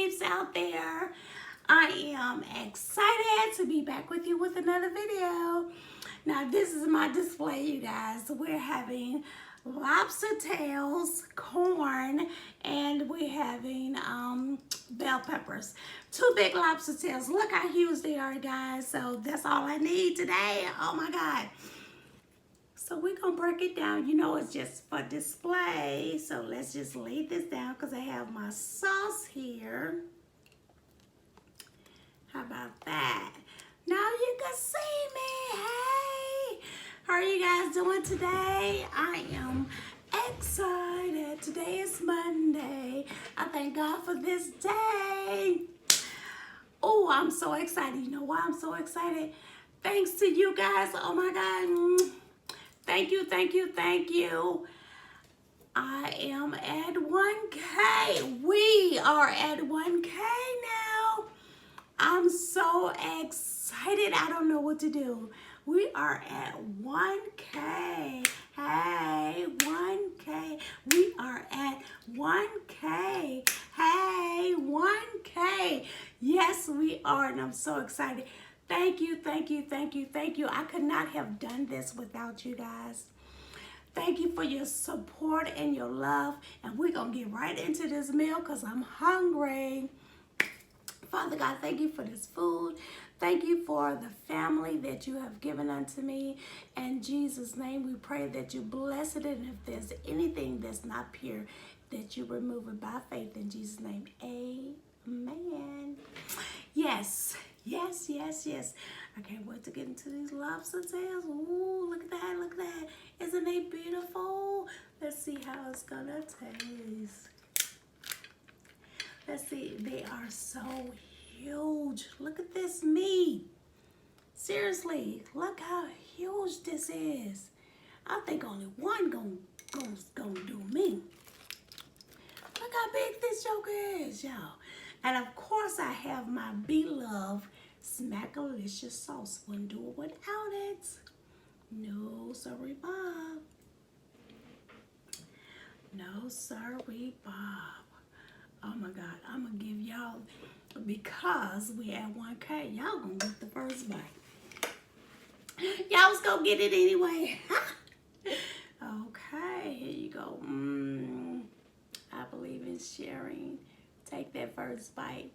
peeps out there. I am excited to be back with you with another video. Now this is my display, you guys. We're having lobster tails, corn, and we're having bell peppers. Two big lobster tails. Look how huge they are, guys. So that's all I need today. Oh my God. So we're going to break it down. You know, it's just for display. So let's just lay this down because I have my sauce here. How about that? Now you can see me. Hey, how are you guys doing today? I am excited. Today is Monday. I thank God for this day. Oh, I'm so excited. You know why I'm so excited? Thanks to you guys. Oh my God. Thank you, thank you, thank you. I am at 1K. We are at 1K now. I'm so excited. I don't know what to do. We are at 1K. Hey, 1K. We are at 1K. Hey, 1K. Yes, we are, and I'm so excited. Thank you, thank you, thank you, thank you. I could not have done this without you guys. Thank you for your support and your love. And we're going to get right into this meal because I'm hungry. Father God, thank you for this food. Thank you for the family that you have given unto me. In Jesus' name, we pray that you bless it. And if there's anything that's not pure, that you remove it by faith. In Jesus' name, amen. Yes. Yes, yes, yes. I can't wait to get into these lobster tails. Ooh, look at that, look at that. Isn't they beautiful? Let's see how it's gonna taste. Let's see, they are so huge. Look at this meat. Seriously, look how huge this is. I think only one gonna do me. Look how big this joker is, y'all. And of course, I have my beloved Smackalicious sauce. Wouldn't do it without it. No, sorry, Bob. No, sorry, Bob. Oh my God, I'm gonna give y'all, because we at 1K, y'all gonna get the first bite. Y'all was gonna get it anyway. Okay, here you go. I believe in sharing. Take that first bite.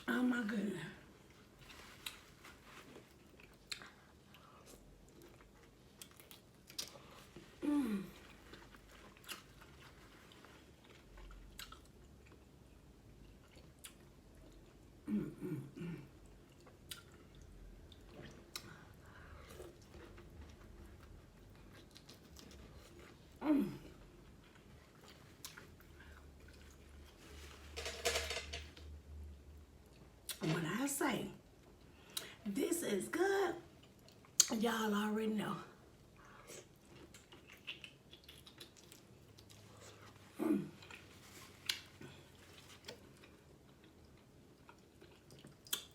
Oh my goodness. When I say this is good, y'all already know.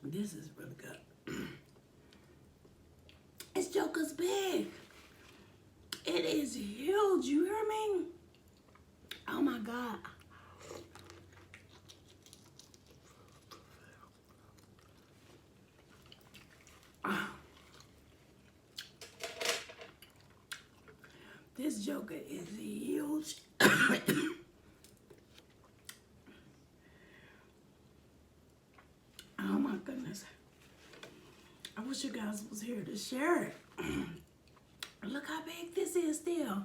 This is really good. This joker's big. It is huge, you hear me? Oh my God. This joker is huge. Oh my goodness. I wish you guys was here to share it. Look how big this is still.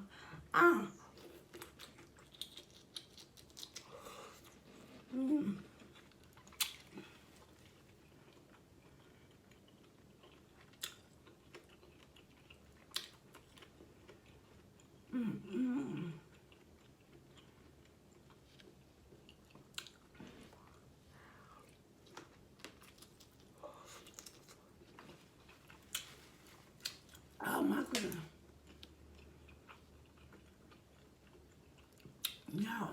my goodness. Y'all.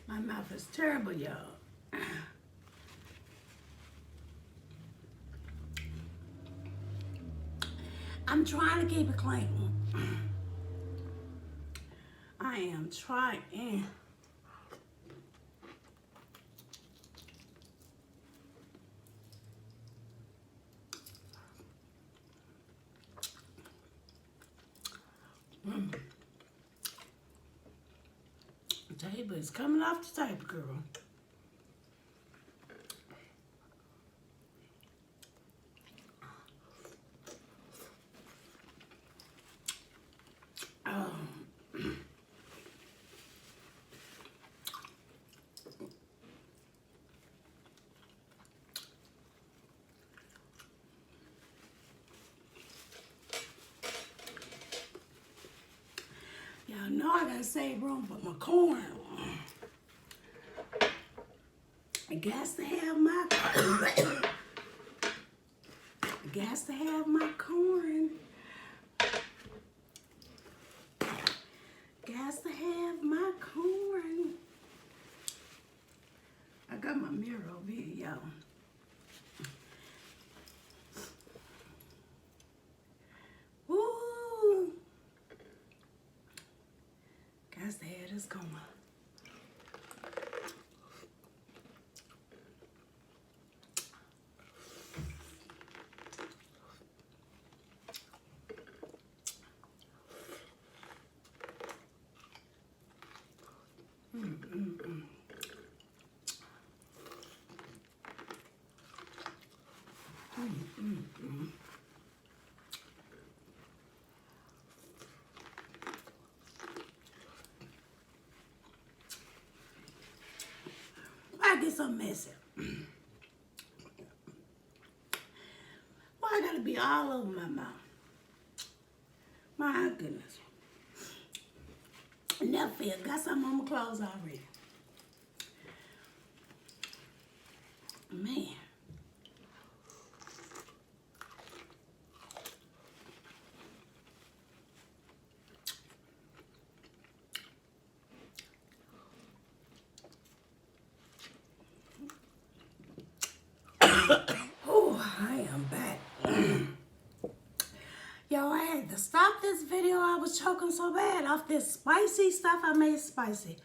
My mouth is terrible, y'all. I'm trying to keep it clean. I am trying. The table is coming off the table, girl. Oh. Y'all know I gotta save room for my corn. I got to have my corn. Got to have my corn. I got my mirror over here, y'all. Woo! Got to have this corn. Why I get so messy? Why I gotta be all over my mouth? My goodness. I never feel. Got something on my clothes already. Man. Oh, I am back. Yo, I had to stop this video. I was choking so bad off this spicy stuff I made spicy.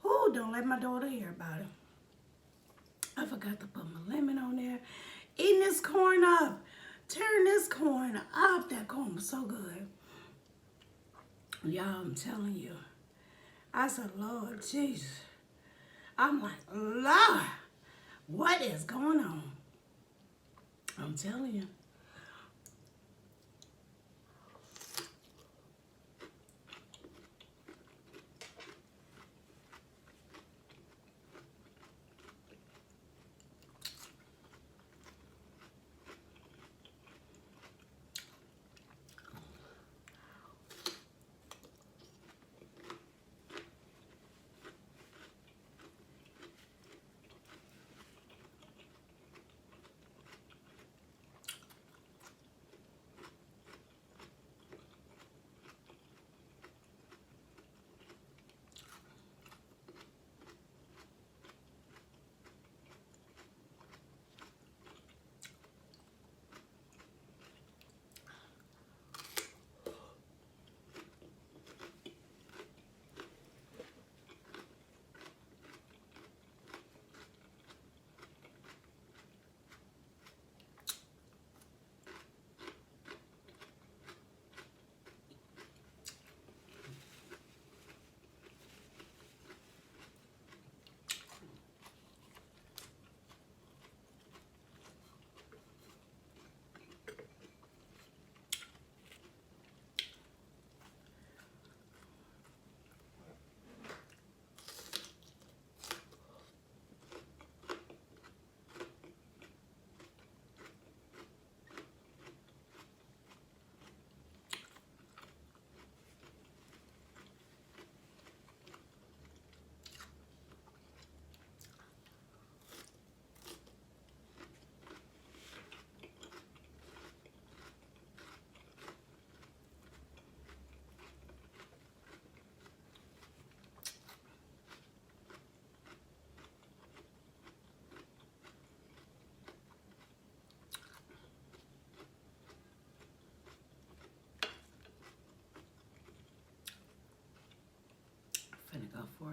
Oh, don't let my daughter hear about it. I forgot to put my lemon on there. Eating this corn up. Tearing this corn up. That corn was so good. Y'all, I'm telling you. I said, Lord Jesus. I'm like, Lord, what is going on? I'm telling you.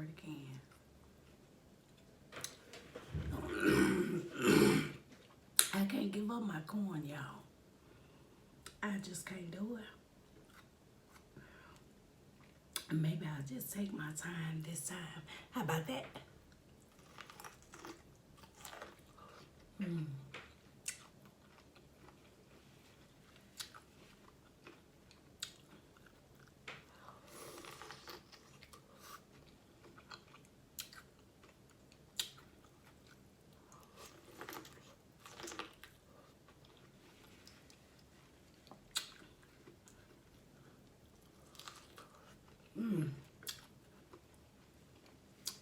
part of the can. I can't give up my corn, y'all. I just can't do it. And maybe I'll just take my time this time. How about that?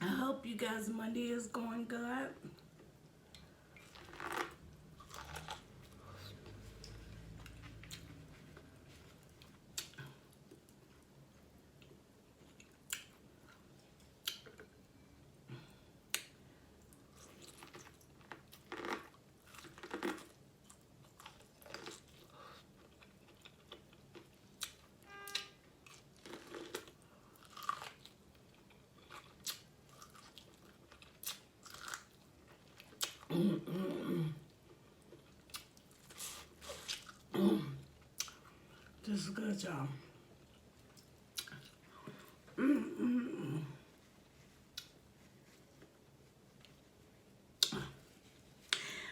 I hope you guys' Monday is going good. This is good, y'all.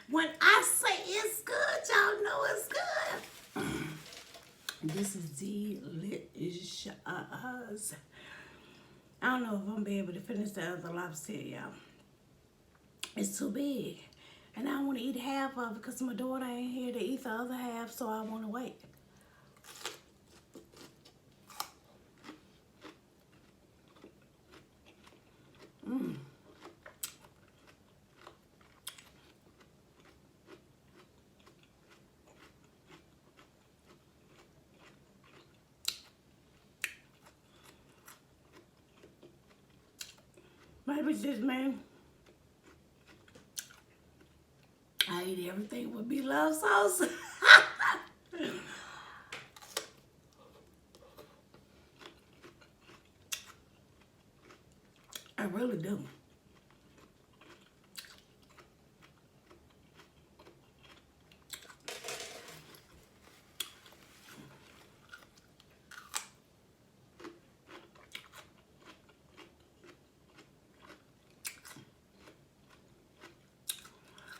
When I say it's good, y'all know it's good. This is delicious. I don't know if I'm gonna be able to finish the other lobster, y'all. It's too big. And I want to eat half of it because my daughter ain't here to eat the other half, so I want to wait. Maybe it's just me. I eat everything with beloved sauce. I really do.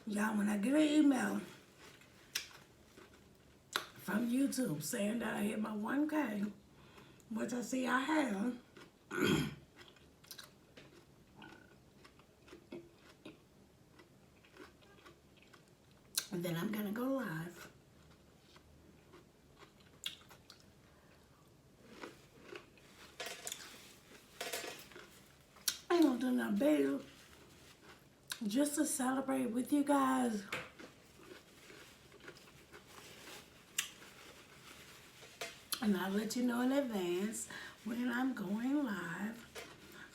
Y'all, when I get an email from YouTube saying that I hit my 1K, which I see I have, and then I'm gonna go live. I ain't gonna do nothing big, just to celebrate with you guys. And I'll let you know in advance when I'm going live,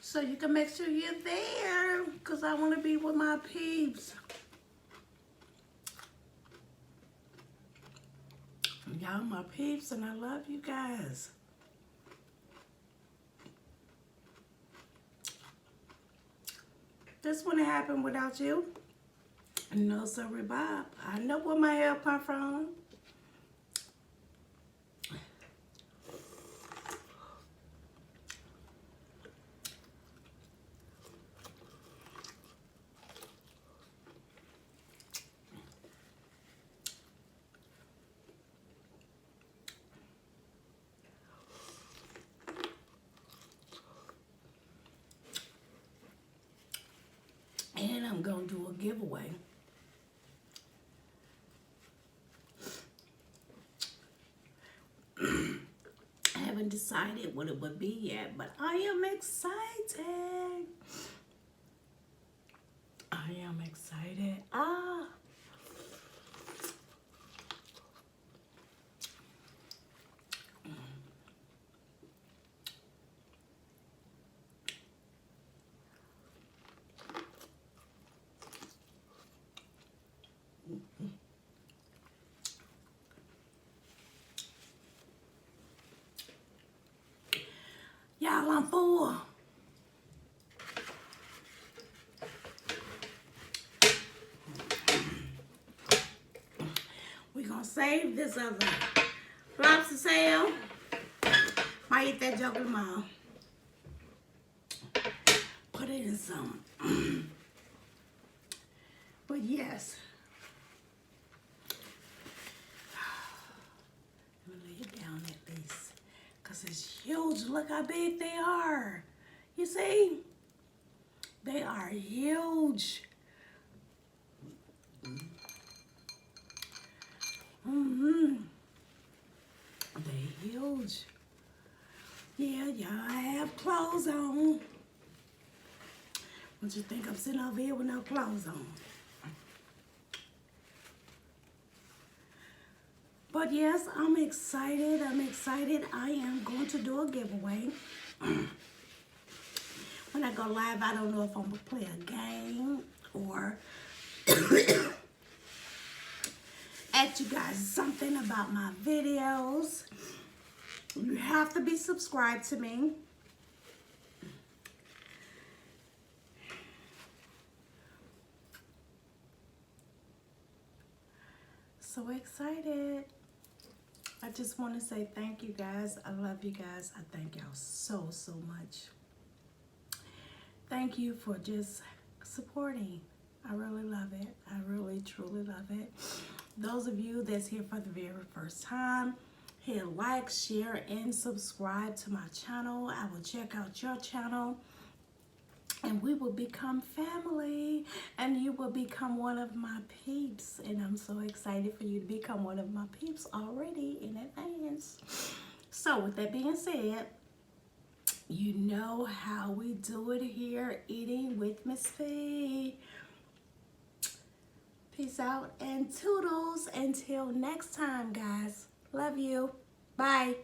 so you can make sure you're there, because I want to be with my peeps. Y'all my peeps, and I love you guys. This wouldn't happen without you. No, sorry, Bob. I know where my help come from. And I'm going to do a giveaway. I haven't decided what it would be yet, but I am excited. I am excited. Y'all, I'm full. gonna save this other lobster tail. Might eat that joke tomorrow. Put it in some. But yes. Let me lay it down at least. Because it's huge. Look how big they are. You see? They are huge. They huge. Yeah, y'all have clothes on. What you think I'm sitting over here with no clothes on? But yes, I'm excited. I'm excited. I am going to do a giveaway. When I go live, I don't know if I'm going to play a game or ask you guys something about my videos. You have to be subscribed to me. So excited. I just want to say thank you guys. I love you guys. I thank y'all so, so much. Thank you for just supporting. I really love it. I really, truly love it. Those of you that's here for the very first time, hit like, share, and subscribe to my channel. I will check out your channel. And we will become family, and you will become one of my peeps. And I'm so excited for you to become one of my peeps already in advance. So with that being said, you know how we do it here, eating with Miss Fee. Peace out and toodles until next time, guys. Love you. Bye.